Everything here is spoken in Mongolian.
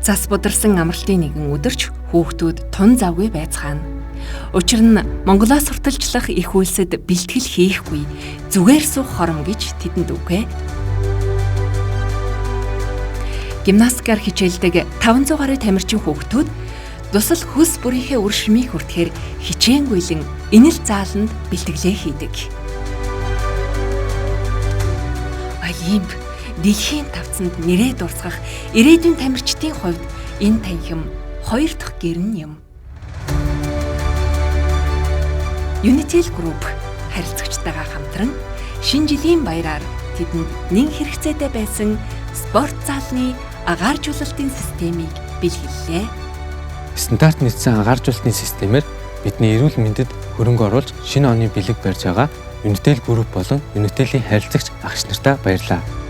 Зас бударсан амралтын нэгэн өдөрч хүүхдүүд тун завгүй байцгаана. Учир нь Монголоос сурталчлах их үйлсэд бэлтгэл хийхгүй, зүгээр суух хором гэж тэдэнд үгүй. Гимнастикаар хичээлдэг 500 гаруй тамирчин хүүхдүүд дусал хүс бүрийнхээ үр шимийг хүртэхээр хичээнгүйлэн инэл зааланд бэлтгэлээ хийдэг. Олимп дэлхийн тавцанд нэрээ дурсгах ирээдүйн тамирчдын хувьд энэ танхим хоёр дахь гэрн юм. Unitel Group харилцагчтайгаа хамтран шинэ жилийн баяраар тэдэнд нэн хэрэгцээтэй байсан спорт заалны агааржуулалтын системийг бэлгэллээ. Стандарт нийцсэн агааржуулалтын системээр бидний эрүүл мэндэд хөрөнгө оруулж шинэ оны бэлэг барьж байгаа Unitel Group болон Unitel-ийн харилцагч агч нартаа баярлалаа.